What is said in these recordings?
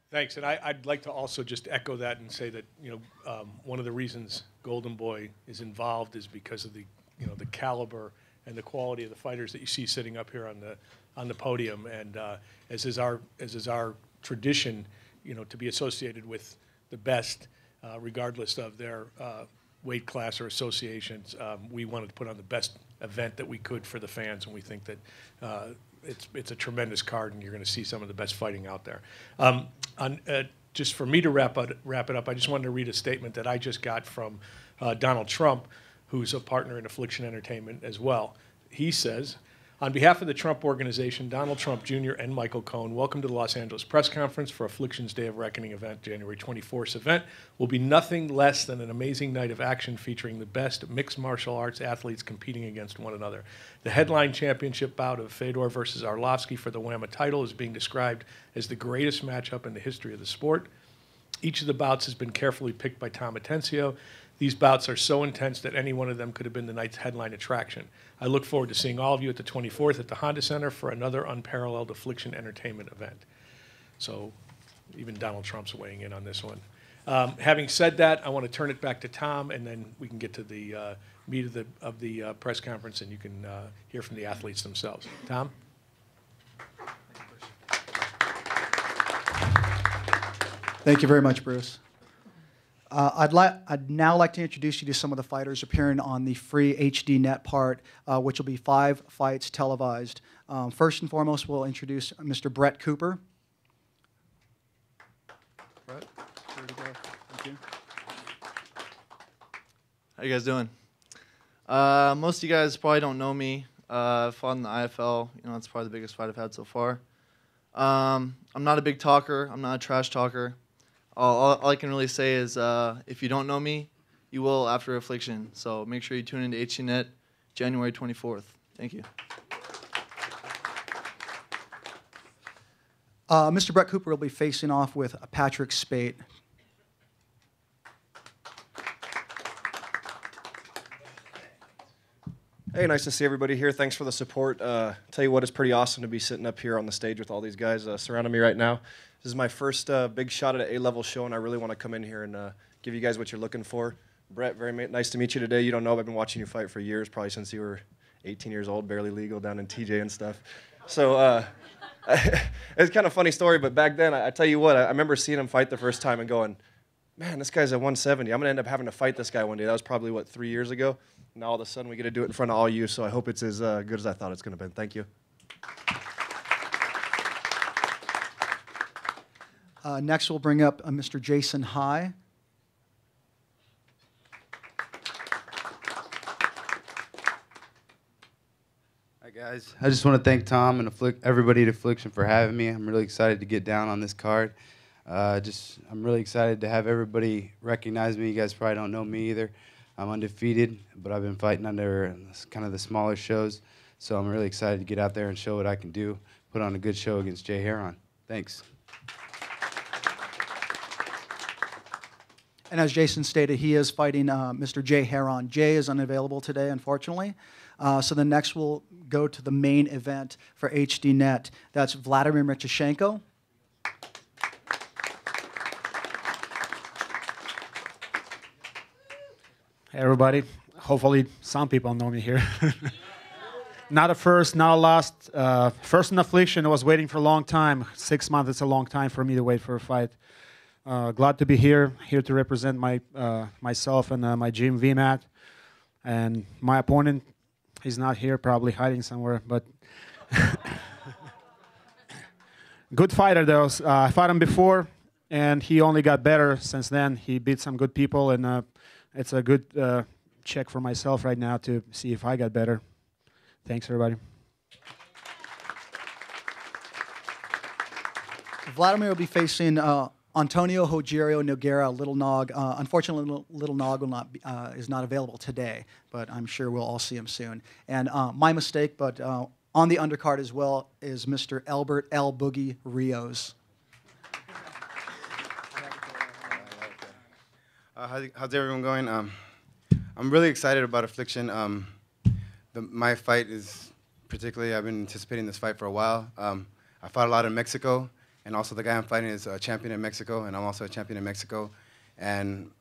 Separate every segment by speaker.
Speaker 1: Thanks, and I'd like to also just echo that and say that one of the reasons Golden Boy is involved is because of the the caliber and the quality of the fighters that you see sitting up here on the podium, and as is our tradition, to be associated with the best, regardless of their weight class or associations. We wanted to put on the best event that we could for the fans, and we think that it's a tremendous card, and you're going to see some of the best fighting out there. Just for me to wrap it up, I just wanted to read a statement that I just got from Donald Trump, who's a partner in Affliction Entertainment as well. He says, on behalf of the Trump Organization, Donald Trump Jr. and Michael Cohen, welcome to the Los Angeles press conference for Affliction's Day of Reckoning event. January 24th event will be nothing less than an amazing night of action featuring the best mixed martial arts athletes competing against one another. The headline championship bout of Fedor versus Arlovski for the WAMA title is being described as the greatest matchup in the history of the sport. Each of the bouts has been carefully picked by Tom Atencio. These bouts are so intense that any one of them could have been the night's headline attraction. I look forward to seeing all of you at the 24th at the Honda Center for another unparalleled Affliction Entertainment event. So even Donald Trump's weighing in on this one. Having said that, I want to turn it back to Tom, and then we can get to the meat of the press conference, and you can hear from the athletes themselves. Tom?
Speaker 2: Thank you very much, Bruce. I'd now like to introduce you to some of the fighters appearing on the free HD net part, which will be 5 fights televised. First and foremost, we'll introduce Mr. Brett Cooper. Brett, here to go. Thank you.
Speaker 3: How you guys doing? Most of you guys probably don't know me. I fought in the IFL. That's probably the biggest fight I've had so far. I'm not a big talker. I'm not a trash talker. All I can really say is if you don't know me, you will after Affliction. So make sure you tune into HDNet January 24th. Thank you.
Speaker 2: Mr. Brett Cooper will be facing off with Patrick Spate.
Speaker 4: Hey, nice to see everybody here. Thanks for the support. Tell you what, it's pretty awesome to be sitting up here on the stage with all these guys surrounding me right now. This is my first big shot at an A-level show, and I really want to come in here and give you guys what you're looking for. Brett, very nice to meet you today. You don't know, I've been watching you fight for years, probably since you were 18 years old, barely legal, down in TJ and stuff. So it's kind of a funny story, but back then, I tell you what, I remember seeing him fight the first time and going, man, this guy's at 170. I'm going to end up having to fight this guy one day. That was probably, 3 years ago? Now all of a sudden we get to do it in front of all you, so I hope it's as good as I thought it's going to be. Thank you.
Speaker 2: Next, we'll bring up Mr. Jason High.
Speaker 5: Hi, guys. I just want to thank Tom and everybody at Affliction for having me. I'm really excited to get down on this card. I'm really excited to have everybody recognize me. You guys probably don't know me either. I'm undefeated, but I've been fighting under kind of the smaller shows, so I'm really excited to get out there and show what I can do, put on a good show against Jay Heron. Thanks.
Speaker 2: And as Jason stated, he is fighting Mr. Jay Heron. Jay is unavailable today, unfortunately. So then next we'll go to the main event for HDNet. That's Vladimir Mitroshenko.
Speaker 6: Hey everybody, hopefully some people know me here. Not a first, not a last. First in Affliction, I was waiting for a long time. 6 months, it's a long time for me to wait for a fight. Glad to be here to represent myself and my gym VMAT. And my opponent, he's not here, probably hiding somewhere, but good fighter though. I fought him before, and he only got better since then. He beat some good people, and it's a good check for myself right now to see if I got better. Thanks, everybody.
Speaker 2: Vladimir will be facing Antonio Rogerio Nogueira, Little Nog. Unfortunately, Little Nog will is not available today, but I'm sure we'll all see him soon. And my mistake, but on the undercard as well is Mr. Albert L. Boogie Rios.
Speaker 7: How's everyone going? I'm really excited about Affliction. My fight is particularly, I've been anticipating this fight for a while. I fought a lot in Mexico, And also the guy I'm fighting is a champion in Mexico, and I'm also a champion in Mexico. And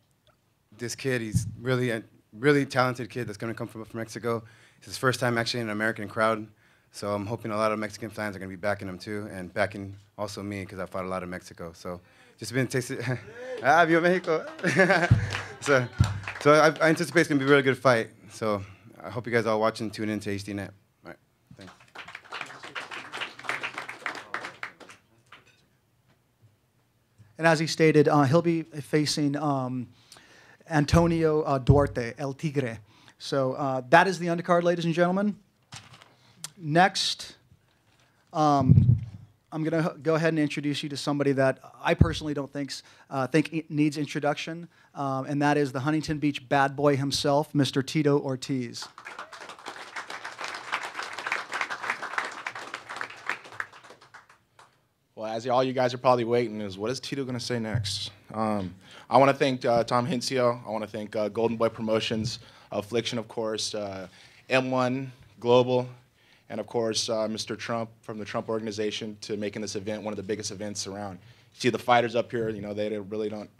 Speaker 7: this kid, he's really a really talented kid that's going to come from Mexico. It's his first time actually in an American crowd. So I'm hoping a lot of Mexican fans are going to be backing him too, and backing also me because I fought a lot in Mexico. So just been tasted. Viva Mexico. so I anticipate it's going to be a really good fight. So I hope you guys all watch and tune in to HDNet. All right. Thanks.
Speaker 2: And as he stated, he'll be facing Antonio Duarte, El Tigre. So that is the undercard, ladies and gentlemen. Next, I'm going to go ahead and introduce you to somebody that I personally don't think needs introduction, and that is the Huntington Beach bad boy himself, Mr. Tito Ortiz.
Speaker 8: Well, as all you guys are probably waiting is, what is Tito going to say next? I want to thank Tom Hincio. I want to thank Golden Boy Promotions, Affliction, of course, M1 Global, and of course, Mr. Trump from the Trump Organization to making this event one of the biggest events around. You see the fighters up here, you know, they really don't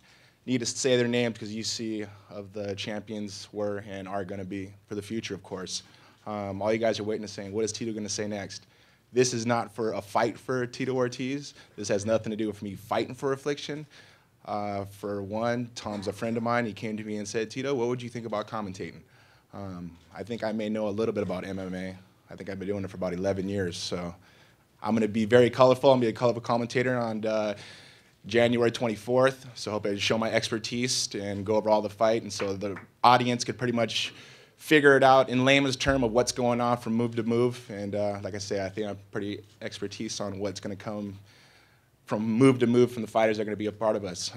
Speaker 8: need to say their names because you see of the champions were and are going to be for the future, of course. All you guys are waiting to say, what is Tito going to say next? This is not for a fight for Tito Ortiz. This has nothing to do with me fighting for Affliction. For one, Tom's a friend of mine. He came to me and said, Tito, what would you think about commentating? I think I may know a little bit about MMA. I think I've been doing it for about 11 years. So I'm going to be very colorful. I'm going to be a colorful commentator on January 24th. So I hope I show my expertise and go over all the fight. And so the audience could pretty much figure it out in layman's term of what's going on from move to move. And like I say, I think I'm pretty expertise on what's going to come from move to move from the fighters that are going to be a part of us.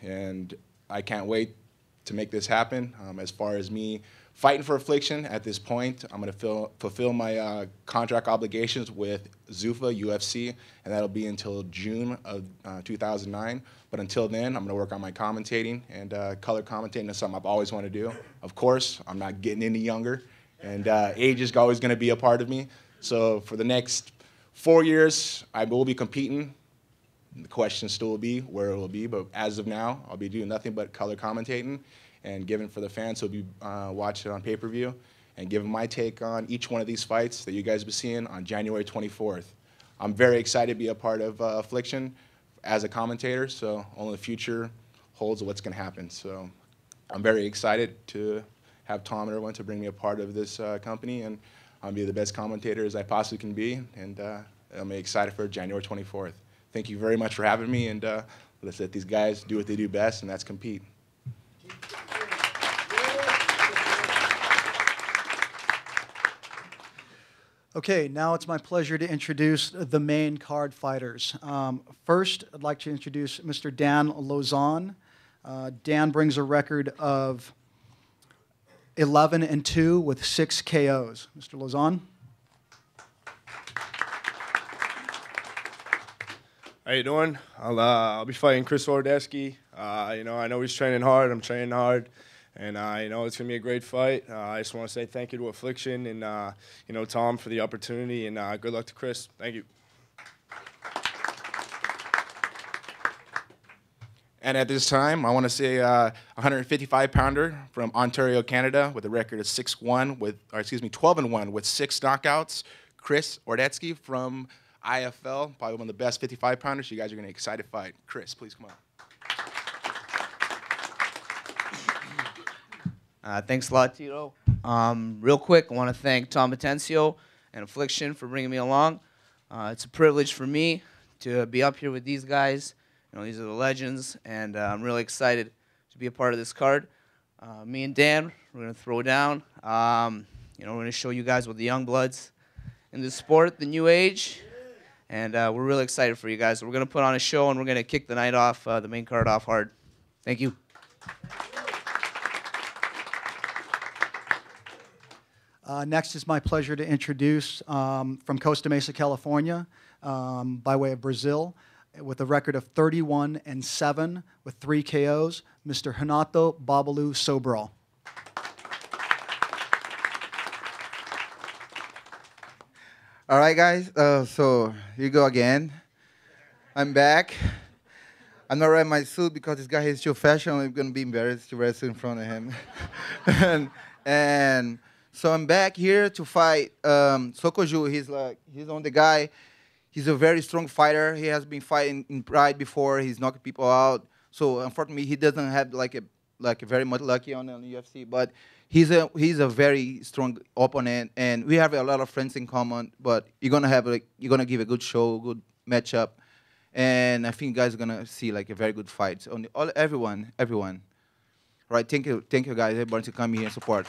Speaker 8: And I can't wait to make this happen. As far as me fighting for Affliction at this point, I'm going to fulfill my contract obligations with Zuffa UFC, and that'll be until June of 2009. But until then, I'm going to work on my commentating, and color commentating is something I've always wanted to do. Of course, I'm not getting any younger, and age is always going to be a part of me. So for the next 4 years, I will be competing. The question still will be where it will be, but as of now, I'll be doing nothing but color commentating and giving for the fans who'll be watching it on pay-per-view and giving my take on each one of these fights that you guys will be seeing on January 24th. I'm very excited to be a part of Affliction as a commentator, so only the future holds what's going to happen. So I'm very excited to have Tom and everyone to bring me a part of this company, and I'll be the best commentator as I possibly can be, and I'm excited for January 24th. Thank you very much for having me, and let's let these guys do what they do best, and that's compete.
Speaker 2: Okay, now it's my pleasure to introduce the main card fighters. First, I'd like to introduce Mr. Dan Lozon. Dan brings a record of 11-2 with 6 KOs. Mr. Lozon.
Speaker 9: How you doing? I'll be fighting Chris Ordesky. I know he's training hard. I'm training hard, and it's gonna be a great fight. I just want to say thank you to Affliction and Tom for the opportunity, and good luck to Chris. Thank you.
Speaker 8: And at this time, I want to say 155-pounder from Ontario, Canada, with a record of 12-1 with 6 knockouts. Chris Ordesky from IFL, probably one of the best 55-pounders. You guys are going to be excited to fight. Chris, please come on.
Speaker 10: Thanks a lot, Tito. Real quick, I want to thank Tom Atencio and Affliction for bringing me along. It's a privilege for me to be up here with these guys. These are the legends, and I'm really excited to be a part of this card. Me and Dan, we're going to throw down. We're going to show you guys what the young bloods in this sport, the new age, and we're really excited for you guys. We're going to put on a show, and we're going to kick the night off, the main card off hard. Thank you.
Speaker 2: Next, it's my pleasure to introduce from Costa Mesa, California, by way of Brazil, with a record of 31-7 with 3 KOs, Mr. Renato Babalu Sobral.
Speaker 11: All right, guys. So here you go again. I'm back. I'm not wearing my suit because this guy is too fashionable. I'm gonna be embarrassed to wrestle in front of him. and so I'm back here to fight Sokoju. He's on the guy. He's a very strong fighter. He has been fighting in Pride before. He's knocked people out. So unfortunately, he doesn't have like a very much lucky on the UFC. But he's a very strong opponent, and we have a lot of friends in common. But you're gonna give a good show, good matchup, and I think you guys are gonna see like a very good fight. So everyone. Right? Thank you guys, everybody to come here and support.